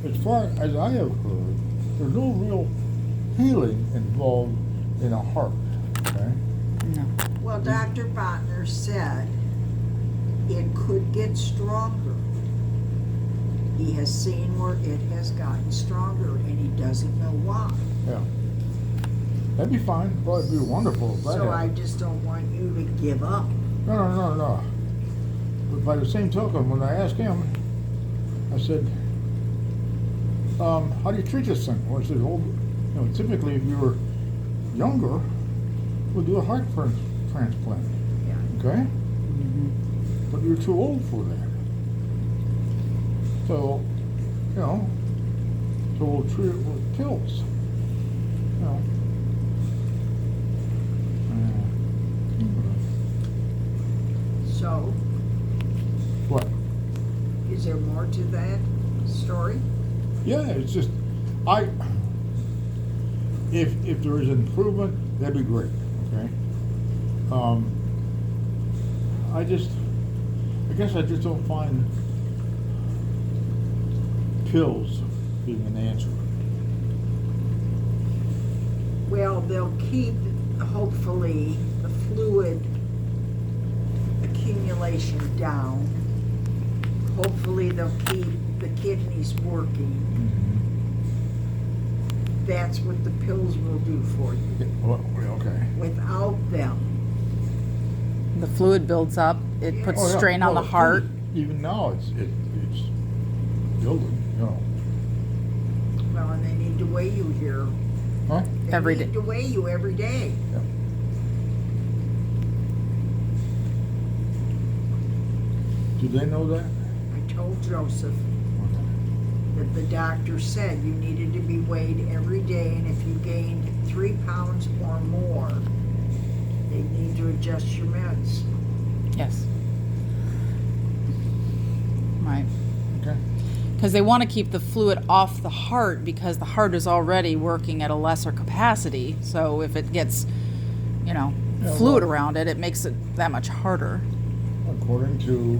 as far as I have heard, there's no real healing involved in a heart, okay? No. Well, Dr. Botner said it could get stronger. He has seen where it has gotten stronger and he doesn't know why. Yeah. That'd be fine, probably be wonderful if that So I happened. just don't want you to give up. No. But by the same token, when I asked him, I said, how do you treat this thing? Well, he said, well, you know, typically if you were younger, we'll do a heart transplant, Yeah. okay? Mm-hmm. But you're too old for that. So, you know, so we'll treat it with pills. You know. So, What? is there more to that story? Yeah, it's just, if there is improvement, that'd be great, okay? I guess I just don't find pills being an answer. Well, they'll keep, hopefully, the fluid accumulation down. Hopefully, they'll keep the kidneys working. That's what the pills will do for you. Well, okay. Without them, The fluid builds up. It puts Oh, yeah. strain on Well, the heart. Even now, it's building, you know. well, and they need to weigh you here. Huh? They Every need day. to weigh you every day. Yeah. Do they know that? I told Joseph Okay. that the doctor said you needed to be weighed every day, and if you gained 3 pounds or more, they need to adjust your meds. Yes. Right. Okay. Because they want to keep the fluid off the heart because the heart is already working at a lesser capacity. So if it gets, Yeah, fluid well- around it, it makes it that much harder. According to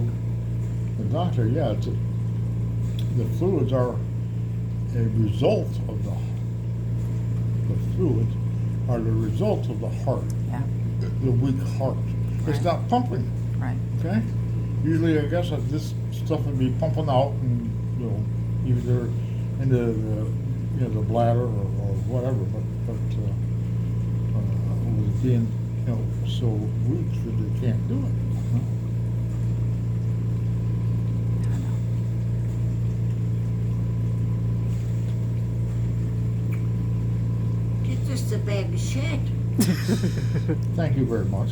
the doctor, yeah, the fluids are a result of the fluids are the result of the heart, Yeah. the weak heart. It's Right. not pumping, Right. okay? Usually, I guess that this stuff would be pumping out, and you know, either into the bladder or whatever. But with it being so weak that they can't do it. Huh? I know. It's just a bag of shit. Thank you very much.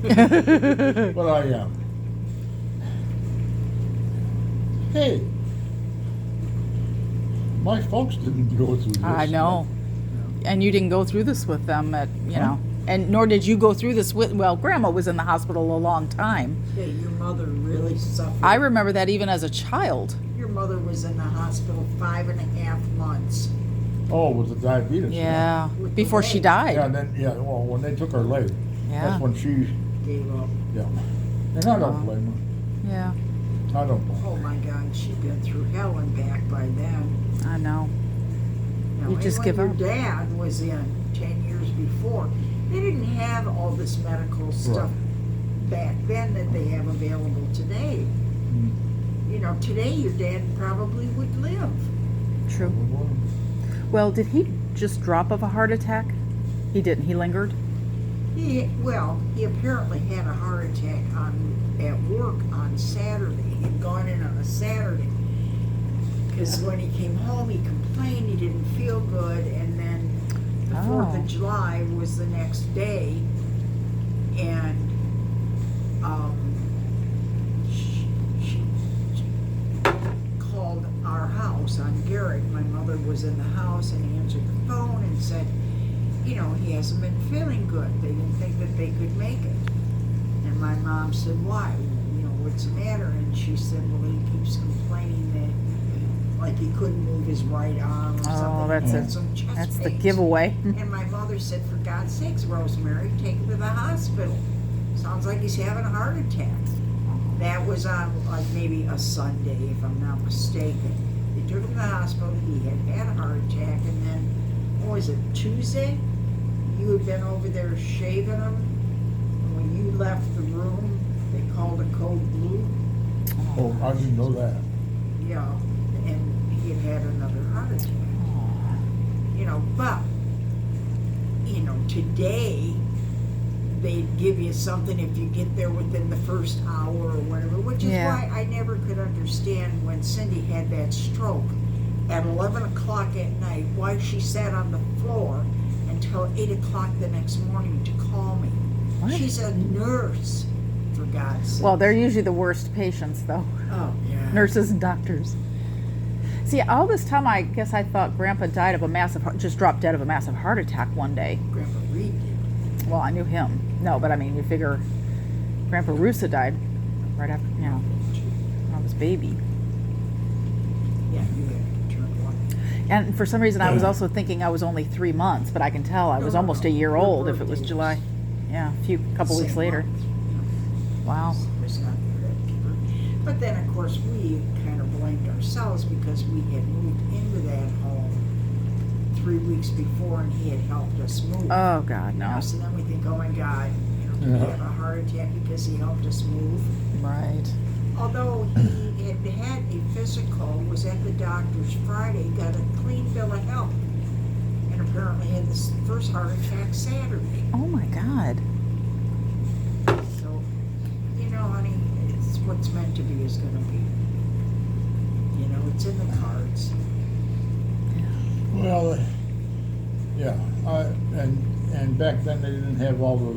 But I am. Hey, my folks didn't go through this. I know. And you didn't go through this with them and nor did you go through this with, Grandma was in the hospital a long time. Hey, your mother really suffered. I remember that even as a child. Your mother was in the hospital 5.5 months. Oh, with the diabetes. Yeah. With the Before she leg. died. Yeah, and then well, when they took her leg, Yeah. that's when she Gave up. And I don't blame her. Yeah. I don't blame her. Oh my God, she'd been through hell and back by then. I know. Now, You just and give when up. your dad was in 10 years before, they didn't have all this medical stuff back then that they have available today. Mm. Today your dad probably would live. True. Well, did he just drop of a heart attack? He didn't. He lingered? He apparently had a heart attack at work on Saturday. He'd gone in on a Saturday. Because when he came home, he complained he didn't feel good, and then the 4th Oh. of July was the next day, and she called our house on Garrett. My mother was in the house and answered the phone and said, he hasn't been feeling good. They didn't think that they could make it. And my mom said, why? What's the matter? And she said, well, he keeps complaining that like he couldn't move his right arm or something. Oh, He that's had it. some chest That's the pains. giveaway. And my mother said, for God's sakes, Rosemary, take him to the hospital. Sounds like he's having a heart attack. That was on like maybe a Sunday, if I'm not mistaken. took him to the hospital. He had a heart attack, and then, what was it, Tuesday? You had been over there shaving him, and when you left the room, they called a code blue. Oh, I didn't know that. Yeah, and he had another heart attack. You know, but, you know, today, they'd give you something if you get there within the first hour or whatever, which is Yeah. why I never could understand when Cindy had that stroke at 11 o'clock at night, why she sat on the floor until 8 o'clock the next morning to call me. What? She's a nurse, for God's sake. Well, they're usually the worst patients, though. Oh, yeah. Nurses and doctors. See, all this time, I guess I thought Grandpa died of just dropped dead of a massive heart attack one day. Grandpa Reed did. Well, I knew him. No, but I mean, you figure Grandpa Rusa died right after, you know, when I was a baby. Yeah, you had to turn one. And for some reason, I was also thinking I was only 3 months, but I can tell I was No, almost no. a year Your old if it was birthday July. Yeah, couple weeks Same later. month. Wow. Was not there at Kipper. But then, of course, we kind of blamed ourselves because we had moved into that home 3 weeks before, and he had helped us move. Oh, God, You no. know, so then we think, oh my God, you know, did he Yeah. have a heart attack because he helped us move? Right. Although he had had a physical, was at the doctor's Friday, got a clean bill of health, and apparently had this first heart attack Saturday. Oh, my God. So, you know, honey, it's what's meant to be is gonna be. You know, it's in the cards. Well, yeah, and back then they didn't have all of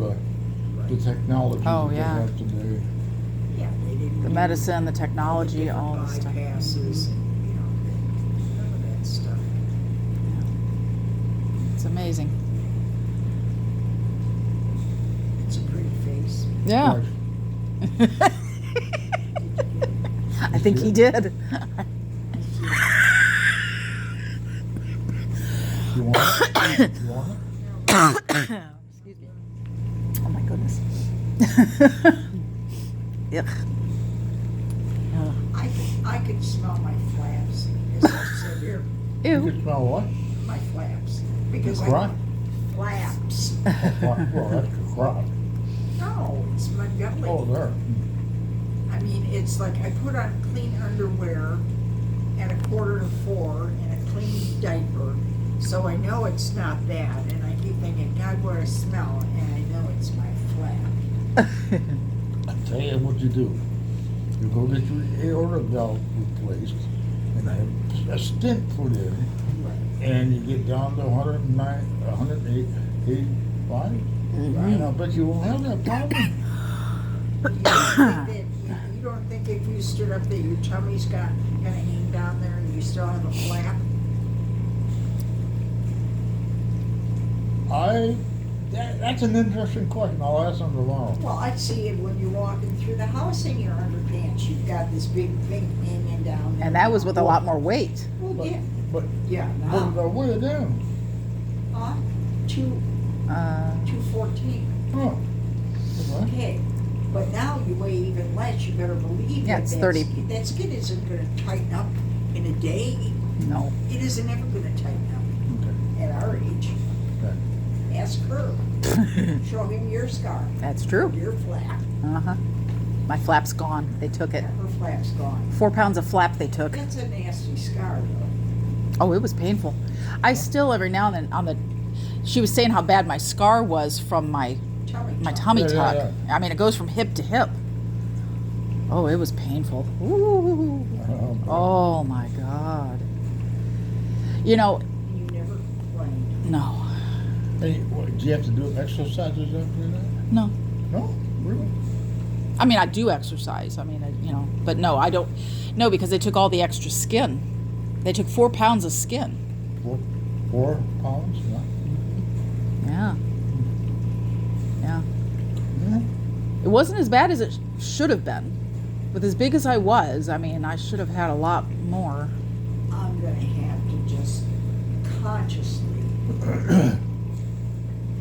the technology Oh, that yeah. they have today. Yeah, they didn't. The do medicine, the the technology, different all the stuff. bypasses, and, you know, none of that stuff. It's amazing. It's a pretty face. Yeah. I think he did. You want it? You want it? Excuse me. Oh my goodness. Ugh. I could smell my flaps as I sit here. You Ew. can smell what? My flaps. Because Crop? flaps. Well, that's your crop. No, it's my belly. Oh, there. I mean, it's like I put on clean underwear at 3:45 and a clean diaper, so I know it's not that. And I keep thinking, God, what I smell, and I know it's my flap. I tell you what you do. You go get your aorta valve replaced, and have a stent put in, and you get down to 109, 185, and I bet you won't have that problem. You don't think if you stood up there, your tummy's got gonna hang down there, and you still have a flap? That's an interesting question. I'll ask them tomorrow. Well, I see it when you're walking through the house in your underpants. You've got this big thing hanging down there. And that was with a lot more weight. Well, But, yeah, but, yeah. but Now, the way down. two. Uh, 214. Oh. Okay. Okay, but now you weigh even less. You better believe Yeah, that it's that 30. That skin isn't going to tighten up in a day. no. It isn't ever going to tighten Okay. up at our age. Okay. Ask her. Show him your scar. That's true. Your flap. Uh-huh. My flap's gone. They took it. Her flap's gone. 4 pounds of flap they took. That's a nasty scar, though. Oh, it was painful. I still every now and then she was saying how bad my scar was from my tummy Yeah, tuck. yeah, I mean, it goes from hip to hip. Oh, it was painful. Ooh. Oh my God. You know, You never complained. no. Hey, what, do you have to do exercises after that? No. No? Really? I mean, I do exercise. I mean, you know, but no, I don't. No, because they took all the extra skin. They took 4 pounds of skin. 4 pounds? Yeah. Yeah. Yeah. Yeah. It wasn't as bad as it should have been. With as big as I was, I mean, I should have had a lot more. I'm going to have to just consciously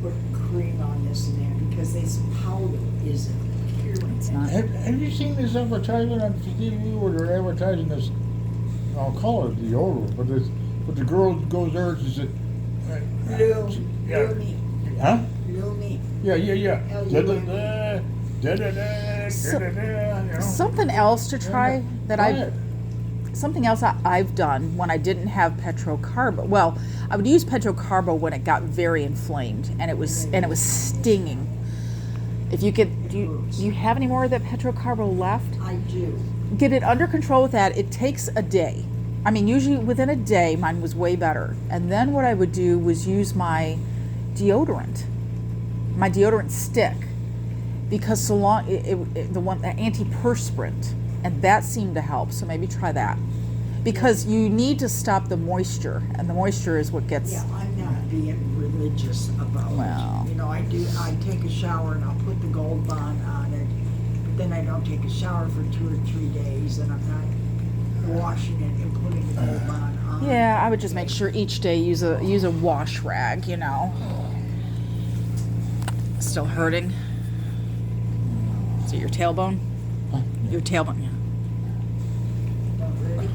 put cream on this and that because this powder isn't curing It's it. not. Have you seen this advertisement on TV where they're advertising this I'll call it deodorant, but the girl goes there and she said, Lumi. huh? Lumi. Yeah. L-U-M-E. So- You know? Something else to try that Try I've it. something else I've done when I didn't have petrocarbo. Well, I would use petrocarbo when it got very inflamed and it was stinging. If you could, do you have any more of that petrocarbo left? I do. Get it under control with that. It takes a day. I mean, usually within a day, mine was way better. And then what I would do was use my deodorant stick, because so long the antiperspirant, and that seemed to help. So maybe try that, because you need to stop the moisture, and the moisture is what gets. Yeah, I'm not being religious about Well. it. You know, I take a shower and I'll put the Gold Bond on it, but then I don't take a shower for 2 or 3 days, and I'm not washing it and putting the Gold Bond on. Yeah, I would just make sure each day use a wash rag. You know. Still hurting? Is it your tailbone? Huh? Your tailbone, yeah. Ready?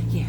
Yeah.